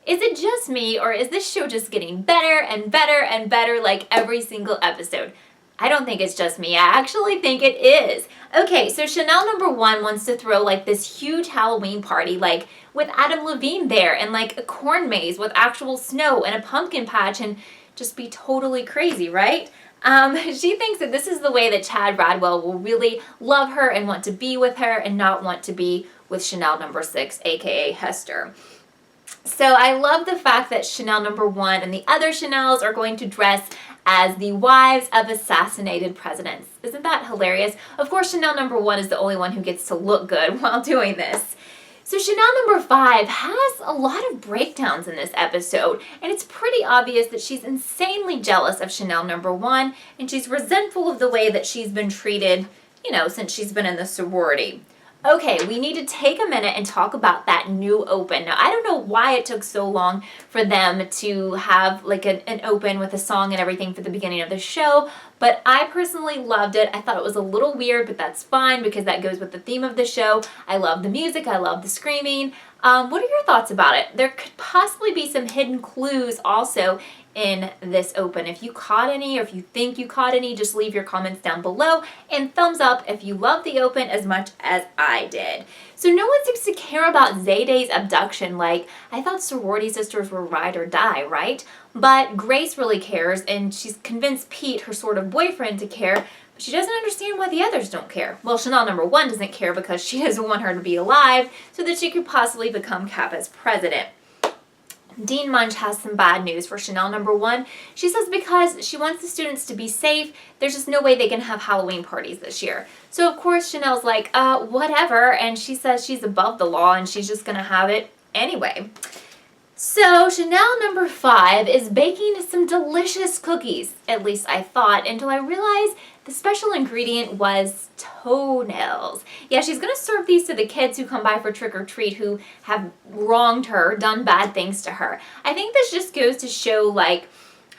Is it just me, or is this show just getting better and better and better like every single episode? I don't think it's just me. I actually think it is. Okay, so Chanel number 1 wants to throw like this huge Halloween party, like with Adam Levine there, and like a corn maze with actual snow and a pumpkin patch, and just be totally crazy, right? She thinks that this is the way that Chad Radwell will really love her and want to be with her and not want to be with Chanel number 6, aka Hester. So I love the fact that Chanel number 1 and the other Chanels are going to dress as the wives of assassinated presidents. Isn't that hilarious? Of course, Chanel number 1 is the only one who gets to look good while doing this. So Chanel number 5 has a lot of breakdowns in this episode, and it's pretty obvious that she's insanely jealous of Chanel number 1, and she's resentful of the way that she's been treated, since she's been in the sorority. Okay, we need to take a minute and talk about that new open. Now, I don't know why it took so long for them to have like an open with a song and everything for the beginning of the show, but I personally loved it. I thought it was a little weird, but that's fine because that goes with the theme of the show. I love the music. I love the screaming. What are your thoughts about it? There could possibly be some hidden clues also in this open. If you caught any, or if you think you caught any, just leave your comments down below, and thumbs up if you love the open as much as I did. So no one seems to care about Zayday's abduction. Like, I thought sorority sisters were ride or die, right? But Grace really cares, and she's convinced Pete, her sort of boyfriend, to care, but she doesn't understand why the others don't care. Well, Chanel number 1 doesn't care because she doesn't want her to be alive so that she could possibly become Kappa's president. Dean Munsch has some bad news for Chanel number 1. She says because she wants the students to be safe, there's just no way they can have Halloween parties this year. So of course Chanel's like, whatever, and she says she's above the law and she's just gonna have it anyway. So Chanel number 5 is baking some delicious cookies, at least I thought, until I realized the special ingredient was toenails. Yeah, she's going to serve these to the kids who come by for trick or treat who have wronged her, done bad things to her. I think this just goes to show like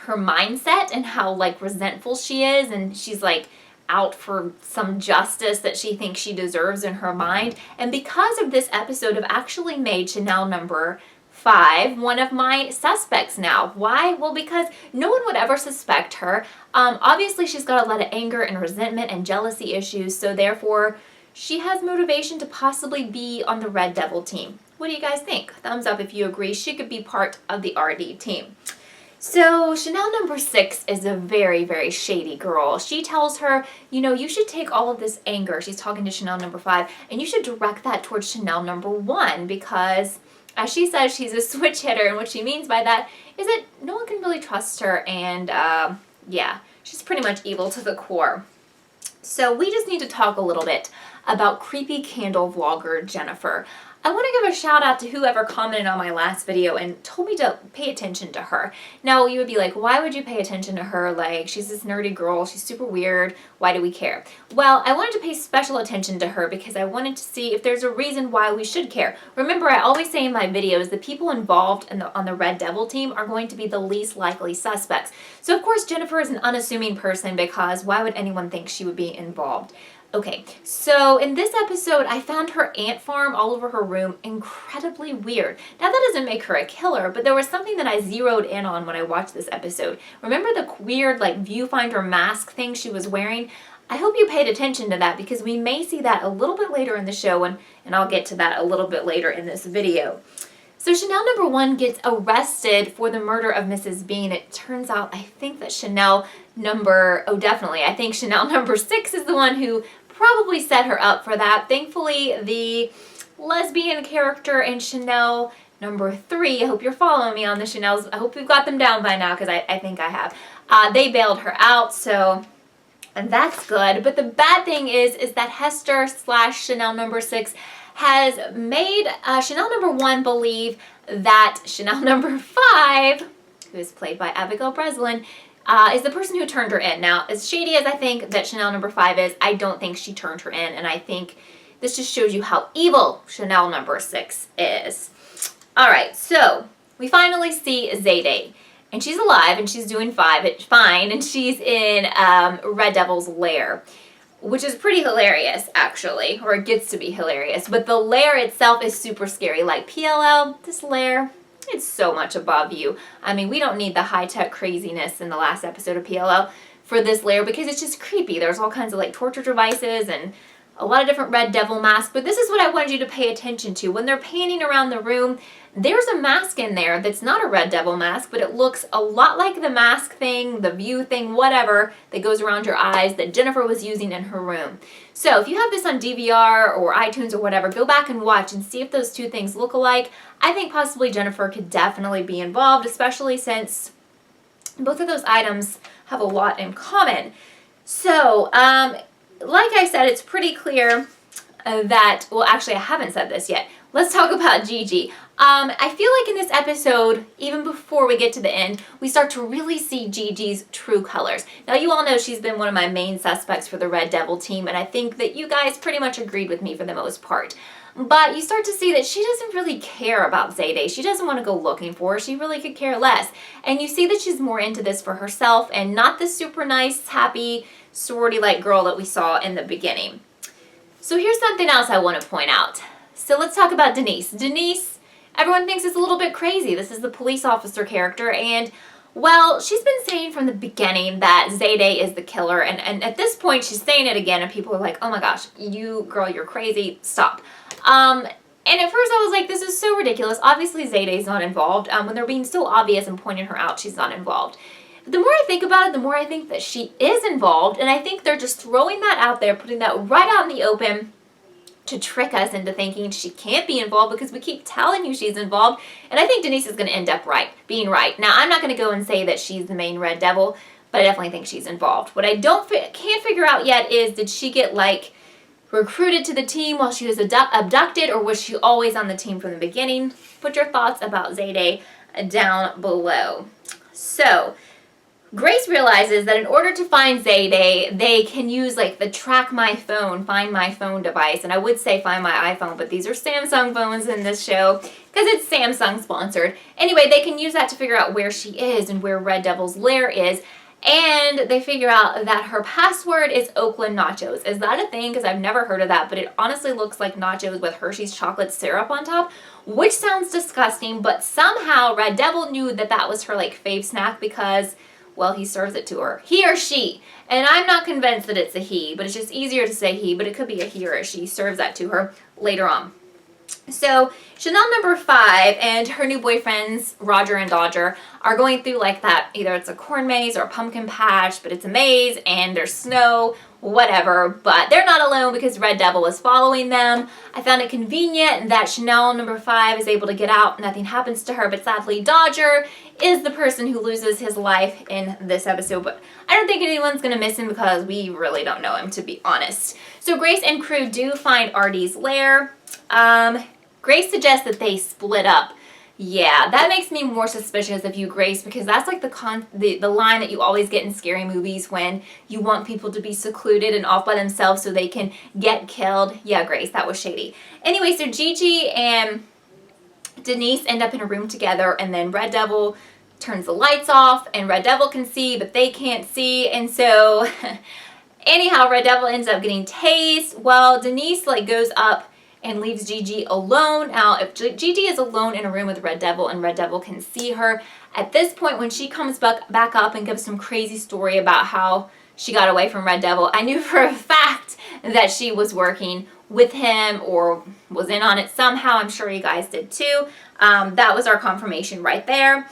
her mindset and how like resentful she is, and she's like out for some justice that she thinks she deserves in her mind. And because of this episode, I've actually made Chanel number 5 one of my suspects now. Why? Well, because no one would ever suspect her. Obviously, she's got a lot of anger and resentment and jealousy issues, so therefore, she has motivation to possibly be on the Red Devil team. What do you guys think? Thumbs up if you agree she could be part of the RD team. So Chanel number 6 is a very, very shady girl. She tells her, you should take all of this anger, she's talking to Chanel number 5, and you should direct that towards Chanel number 1 because, as she says, she's a switch hitter, and what she means by that is that no one can really trust her, and yeah, she's pretty much evil to the core. So we just need to talk a little bit about creepy candle vlogger Jennifer. I want to give a shout out to whoever commented on my last video and told me to pay attention to her. Now, you would be like, why would you pay attention to her? Like, she's this nerdy girl, she's super weird, why do we care? Well, I wanted to pay special attention to her because I wanted to see if there's a reason why we should care. Remember, I always say in my videos, the people involved on the Red Devil team are going to be the least likely suspects. So, of course, Jennifer is an unassuming person because why would anyone think she would be involved? Okay, so in this episode, I found her ant farm all over her room incredibly weird. Now, that doesn't make her a killer, but there was something that I zeroed in on when I watched this episode. Remember the weird, like, viewfinder mask thing she was wearing? I hope you paid attention to that because we may see that a little bit later in the show, and I'll get to that a little bit later in this video. So Chanel number 1 gets arrested for the murder of Mrs. Bean. It turns out, I think that Chanel number 6 is the one who probably set her up for that. Thankfully, the lesbian character in Chanel number 3, I hope you're following me on the Chanels. I hope we've got them down by now because I think I have. They bailed her out, so and that's good. But the bad thing is that Hester / Chanel number 6 has made Chanel number 1 believe that Chanel number 5, who is played by Abigail Breslin, is the person who turned her in. Now, as shady as I think that Chanel number 5 is, I don't think she turned her in, and I think this just shows you how evil Chanel number 6 is. Alright, so we finally see Zayday, and she's alive, and she's doing fine, and she's in Red Devil's lair, which is pretty hilarious, actually, or it gets to be hilarious, but the lair itself is super scary. Like, PLL, this lair, it's so much above you. I mean, we don't need the high-tech craziness in the last episode of PLL for this lair because it's just creepy. There's all kinds of like torture devices and a lot of different red devil masks, but this is what I wanted you to pay attention to. When they're panning around the room, there's a mask in there that's not a red devil mask, but it looks a lot like the mask thing, the view thing, whatever, that goes around your eyes that Jennifer was using in her room. So if you have this on DVR or iTunes or whatever, go back and watch and see if those two things look alike. I think possibly Jennifer could definitely be involved, especially since both of those items have a lot in common. So, like I said, it's pretty clear that, well, actually, I haven't said this yet. Let's talk about Gigi. I feel like in this episode, even before we get to the end, we start to really see Gigi's true colors. Now, you all know she's been one of my main suspects for the Red Devil team, and I think that you guys pretty much agreed with me for the most part. But you start to see that she doesn't really care about Zayday. She doesn't want to go looking for her. She really could care less. And you see that she's more into this for herself and not the super nice, happy, sorority-like girl that we saw in the beginning. So here's something else I want to point out. So let's talk about Denise. Denise, everyone thinks is a little bit crazy. This is the police officer character, and well, she's been saying from the beginning that Zayday is the killer, and at this point she's saying it again, and people are like, oh my gosh, you girl, you're crazy, stop. And at first I was like, this is so ridiculous. Obviously Zayday's not involved. When they're being so obvious and pointing her out, she's not involved. The more I think about it, the more I think that she is involved, and I think they're just throwing that out there, putting that right out in the open to trick us into thinking she can't be involved because we keep telling you she's involved, and I think Denise is going to end up being right. Now, I'm not going to go and say that she's the main Red Devil, but I definitely think she's involved. What I can't figure out yet is, did she get, like, recruited to the team while she was abducted, or was she always on the team from the beginning? Put your thoughts about Zayday down below. So, Grace realizes that in order to find Zayday, they can use like the track my phone, find my phone device. And I would say find my iPhone, but these are Samsung phones in this show because it's Samsung sponsored. Anyway, they can use that to figure out where she is and where Red Devil's lair is. And they figure out that her password is Oakland Nachos. Is that a thing? Because I've never heard of that, but it honestly looks like nachos with Hershey's chocolate syrup on top, which sounds disgusting, but somehow Red Devil knew that that was her like fave snack because, well, he serves it to her. He or she. And I'm not convinced that it's a he, but it's just easier to say he, but it could be a he or a she. Serves that to her later on. So Chanel number 5 and her new boyfriends, Roger and Dodger, are going through like that. Either it's a corn maze or a pumpkin patch, but it's a maze and there's snow, whatever. But they're not alone because Red Devil is following them. I found it convenient that Chanel number 5 is able to get out. Nothing happens to her, but sadly Dodger is the person who loses his life in this episode. But I don't think anyone's going to miss him because we really don't know him, to be honest. So Grace and crew do find Artie's lair. Grace suggests that they split up. Yeah, that makes me more suspicious of you, Grace, because that's like the line that you always get in scary movies when you want people to be secluded and off by themselves so they can get killed. Yeah, Grace, that was shady. Anyway, so Gigi and Denise end up in a room together, and then Red Devil turns the lights off, and Red Devil can see, but they can't see, and so anyhow, Red Devil ends up getting tased. Well, Denise like goes up and leaves Gigi alone. Now, if Gigi is alone in a room with Red Devil and Red Devil can see her, at this point when she comes back up and gives some crazy story about how she got away from Red Devil, I knew for a fact that she was working with him or was in on it somehow. I'm sure you guys did too. That was our confirmation right there.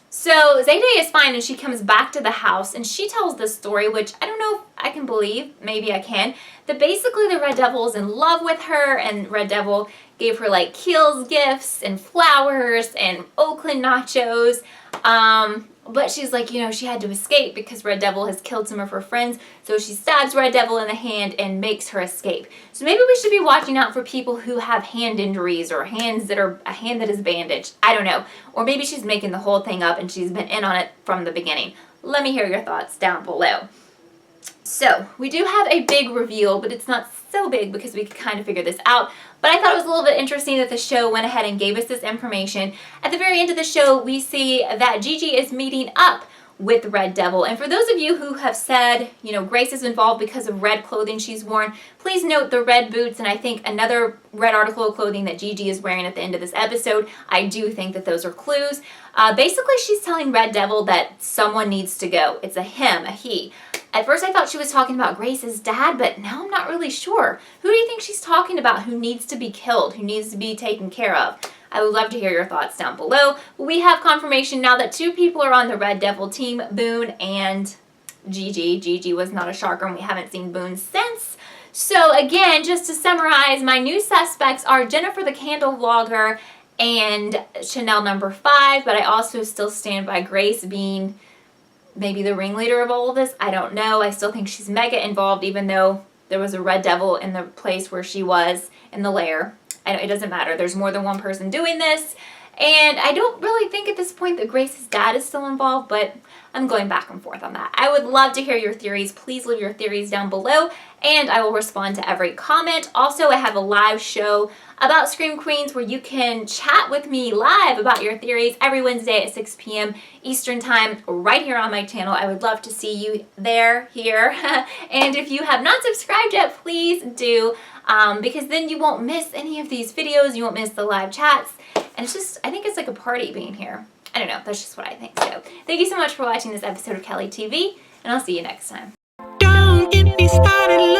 So Zayday is fine and she comes back to the house and she tells this story, which I don't know if I can believe, maybe I can, that basically the Red Devil is in love with her and Red Devil gave her like Kiehl's gifts and flowers and Oakland nachos. But she's like, you know, she had to escape because Red Devil has killed some of her friends. So she stabs Red Devil in the hand and makes her escape. So maybe we should be watching out for people who have hand injuries or a hand that is bandaged. I don't know. Or maybe she's making the whole thing up and she's been in on it from the beginning. Let me hear your thoughts down below. So we do have a big reveal, but it's not so big because we could kind of figure this out. But I thought it was a little bit interesting that the show went ahead and gave us this information. At the very end of the show, we see that Gigi is meeting up with Red Devil. And for those of you who have said, you know, Grace is involved because of red clothing she's worn, please note the red boots and I think another red article of clothing that Gigi is wearing at the end of this episode. I do think that those are clues. Basically, she's telling Red Devil that someone needs to go. It's a him, a he. At first, I thought she was talking about Grace's dad, but now I'm not really sure. Who do you think she's talking about who needs to be killed, who needs to be taken care of? I would love to hear your thoughts down below. We have confirmation now that 2 people are on the Red Devil team, Boone and Gigi. Gigi was not a shocker, and we haven't seen Boone since. So again, just to summarize, my new suspects are Jennifer the Candle Vlogger and Chanel number 5, but I also still stand by Grace being maybe the ringleader of all of this. I don't know. I still think she's mega involved, even though there was a Red Devil in the place where she was in the lair. It doesn't matter. There's more than one person doing this. And I don't really think at this point that Grace's dad is still involved, but I'm going back and forth on that. I would love to hear your theories. Please leave your theories down below, and I will respond to every comment. Also, I have a live show about Scream Queens where you can chat with me live about your theories every Wednesday at 6 p.m. Eastern Time right here on my channel. I would love to see you there, here. And if you have not subscribed yet, please do, because then you won't miss any of these videos. You won't miss the live chats. And it's just, I think it's like a party being here. I don't know, that's just what I think. So thank you so much for watching this episode of Kellie TV, and I'll see you next time. Don't get me started.